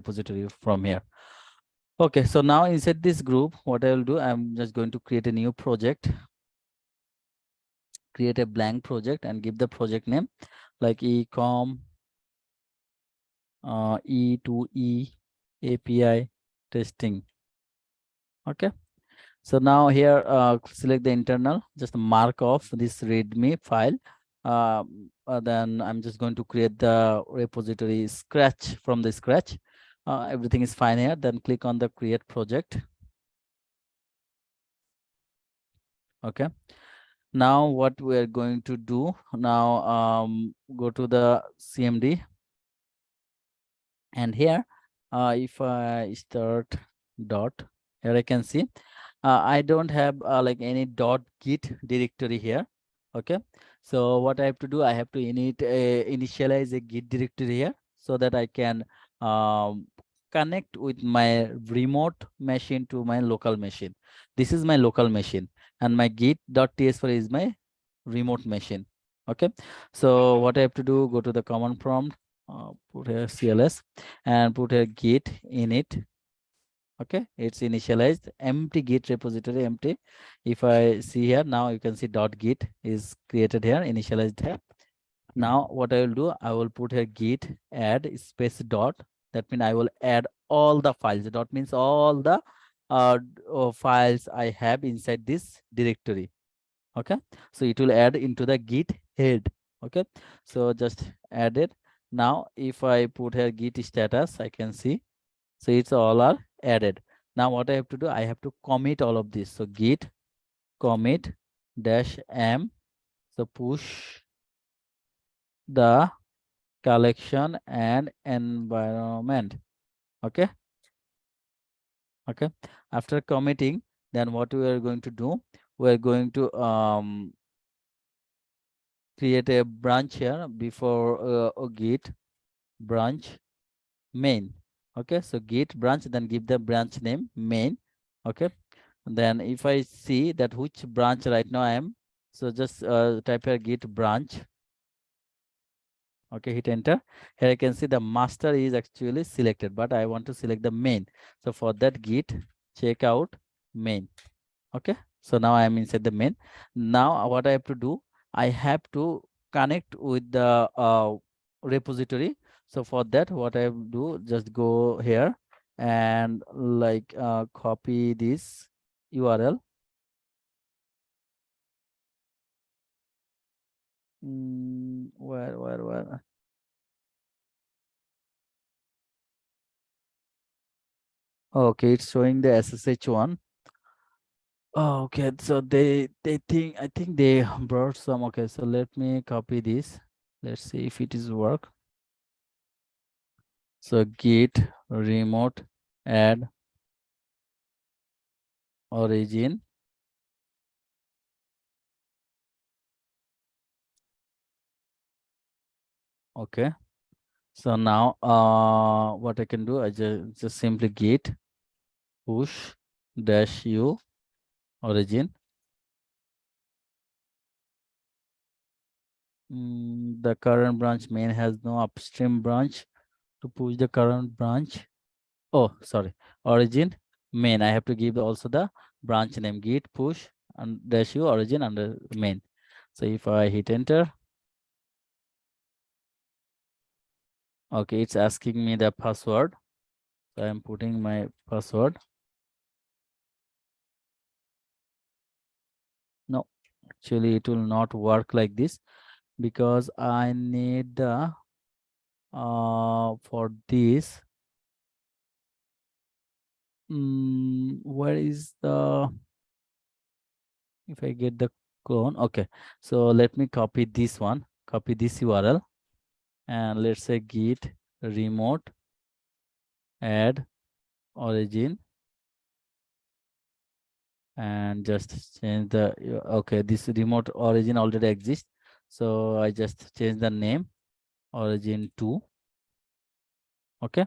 repository from here. Okay, so now inside this group, what I will do, I'm just going to create a new project, create a blank project and give the project name like ecom E2E API testing. Okay. So now here, select the internal, just mark off this README file. Then I'm just going to create the repository scratch from the scratch. Everything is fine here. Then click on the create project. Okay. Now what we are going to do now, go to the CMD. And here, if I start dot, here I can see I don't have like any .git directory here. Okay, so what I have to do, I have to initialize a Git directory here so that I can connect with my remote machine to my local machine. This is my local machine, and my git.ts4 is my remote machine. Okay, so what I have to do, go to the command prompt, put here cls and put here git init. Okay, it's initialized, empty git repository, empty. If I see here, now you can see .git is created here, initialized here. Now what I will do, I will put here git add space dot. That means I will add all the files. Dot means all the files I have inside this directory. Okay, so it will add into the git head. Okay, so just add it. Now if I put here git status, I can see, so it's all are added. Now what I have to do, I have to commit all of this. So git commit -m, so push the collection and environment. Okay, okay, after committing, then what we are going to do, we are going to create a branch here before git branch main. Okay, so git branch, then give the branch name main. Okay, and then if I see that which branch right now I am, so just type here git branch. Okay, hit enter. Here I can see the master is actually selected, but I want to select the main. So for that, git checkout main. Okay, so now I am inside the main. Now what I have to do, I have to connect with the repository. So for that, what I will do, just go here and like copy this URL. Where? Okay, it's showing the SSH one. Oh, okay, so they think, I think they brought some. Okay, so let me copy this. Let's see if it is work. So git remote add origin. Okay, so now what I can do, I just simply git push -u origin. The current branch main has no upstream branch to push the current branch. Oh, sorry, origin main. I have to give also the branch name, git push and -u origin under main. So if I hit enter, okay, it's asking me the password. So I'm putting my password. No, actually it will not work like this, because I need the for this, where is the, if I get the clone. Okay, so let me copy this one, copy this URL, and let's say git remote add origin, and just change the okay, this remote origin already exists, so I just change the name origin to. Okay,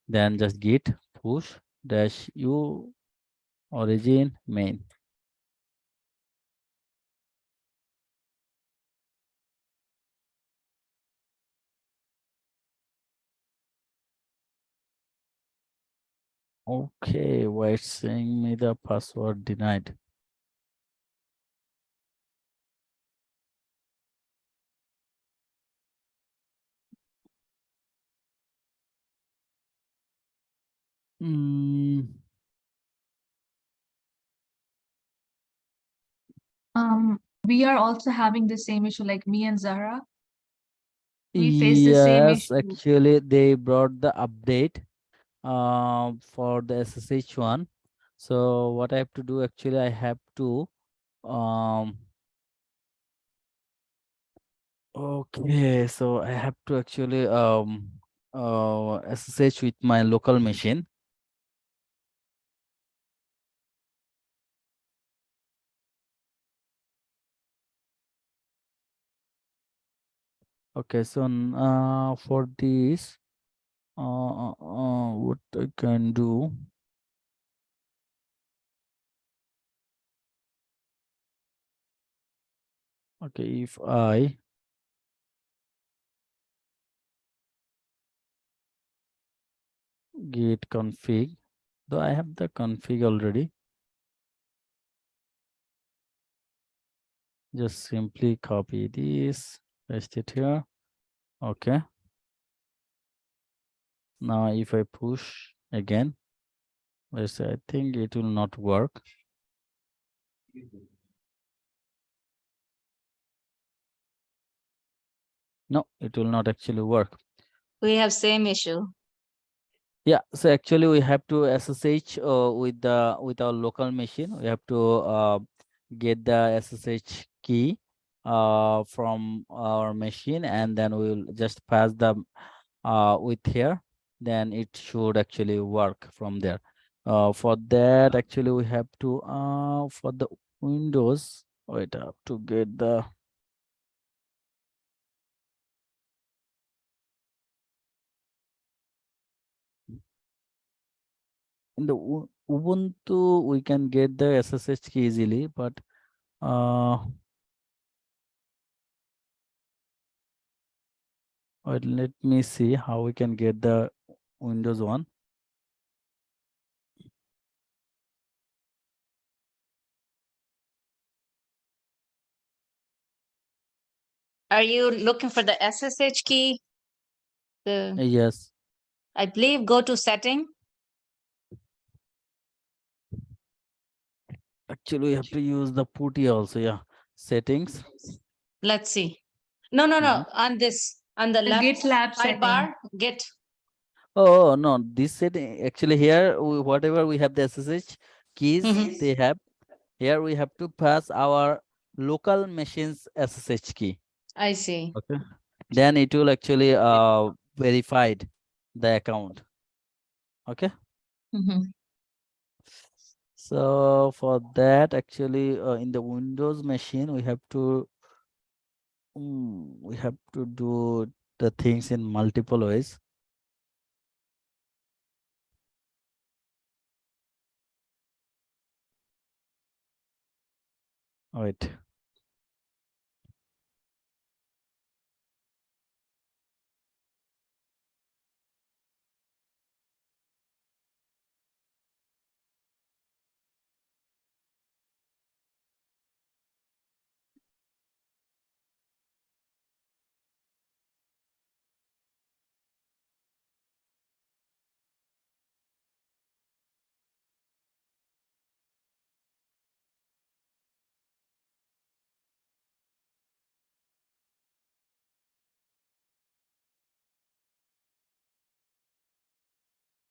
then just git push -u origin main. Okay, why it's saying me the password denied? Mm, We are also having the same issue, like me and Zahra. We face the same yes, issue. actually they brought the update for the SSH one. So what I have to do, actually I have to um okay, so I have to actually SSH with my local machine. Okay, so for this what I can do, okay, if I git config, though I have the config already, just simply copy this, paste it here. Okay, now if I push again, let's say, I think it will not work. No, it will not actually work. We have same issue. Yeah, so actually we have to SSH with our local machine. We have to get the SSH key from our machine, and then we will just pass the with here. Then it should actually work from there. For that, actually we have to for the Windows. Wait, I have to get the in the Ubuntu we can get the SSH key easily, but uh wait, let me see how we can get the Windows one. Are you looking for the SSH key? The Yes, I believe go to setting. actually we have to use the Putty also. Yeah, settings. Let's see. No, no, Mhm. no. On this, on the left Git lab sidebar, Git. Oh no, this setting actually here whatever we have the SSH keys Mhm. they have here, we have to pass our local machine's SSH key. I see. Okay, then it will actually verified the account. Okay, Mhm. so for that, actually in the Windows machine we have to do the things in multiple ways. Wait.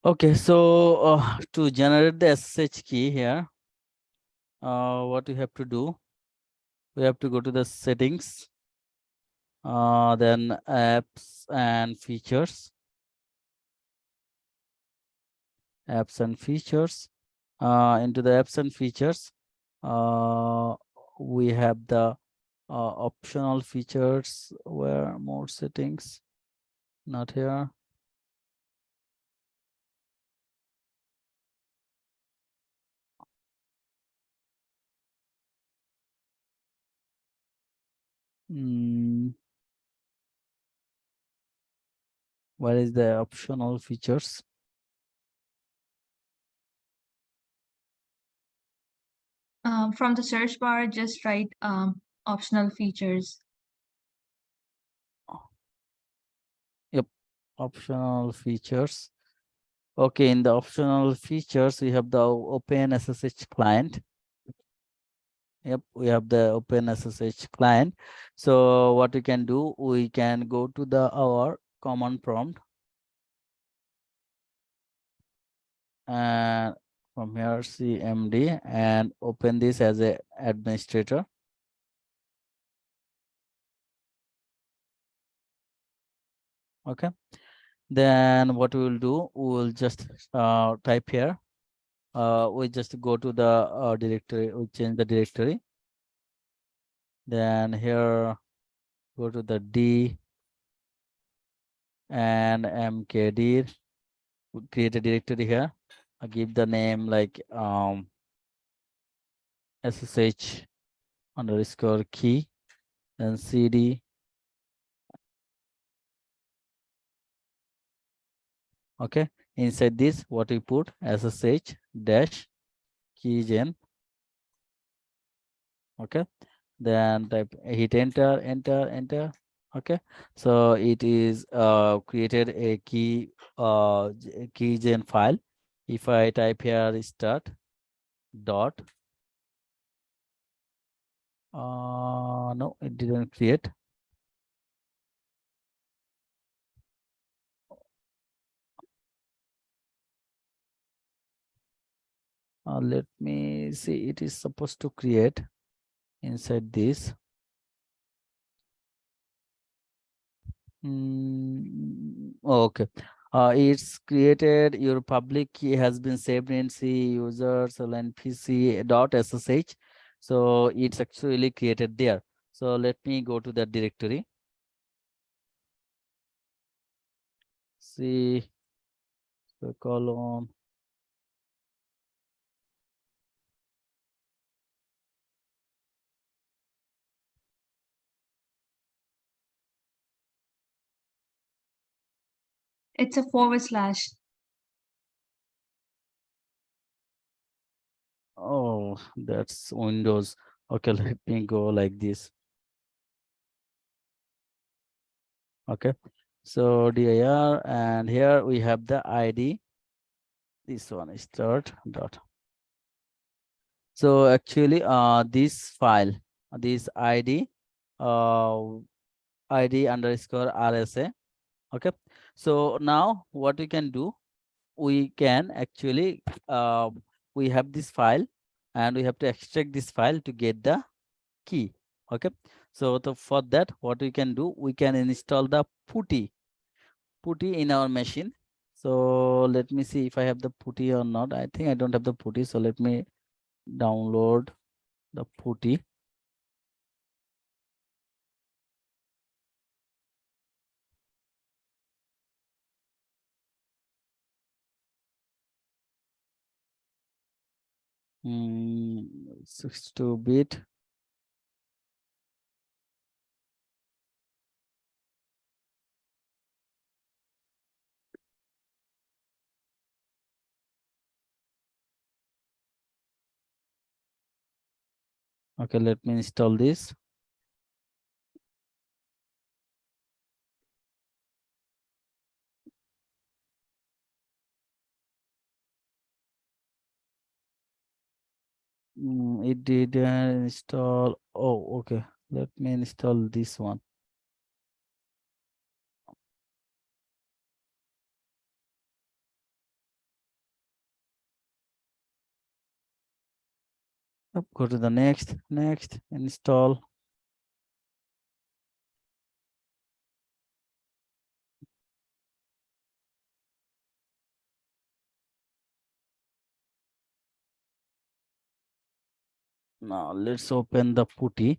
Okay, so to generate the SSH key here, what we have to do, we have to go to the settings, then apps and features, into the apps and features. We have the optional features where more settings, not here. Mm, where is the optional features? From the search bar, just write optional features. Yep, optional features. Okay, in the optional features, we have the OpenSSH client. Yep, we have the OpenSSH client. So what we can do, we can go to the our command prompt, and from here cmd and open this as a administrator. Okay, then what we will do, we will just type here. We just go to the directory, we change the directory. Then here, go to the D and mkdir, create a directory here. I give the name like SSH underscore key, then cd. Okay, inside this, what we put, SSH dash keygen. Okay, then type, hit enter, enter. Okay, so it is created a keygen file. If I type here start dot, no, it didn't create. Let me see, it is supposed to create inside this. Okay. It's created, your public key has been saved in C users and PC dot SSH. So it's actually created there. So let me go to that directory. C colon. It's a forward slash. Oh, that's Windows. Okay, let me go like this. Okay, so dir, and here we have the ID. This one is start dot. So actually, this file, this ID, uh, ID underscore RSA. Okay. So now what we can do, we can actually, we have this file and we have to extract this file to get the key. Okay. So for that, what we can do, we can install the Putty in our machine. So let me see if I have the Putty or not. I think I don't have the Putty. So let me download the Putty. Mm, 62-bit. Okay, let me install this. It did install. Oh, okay. Let me install this one. Go to the next, install. Now let's open the Putty.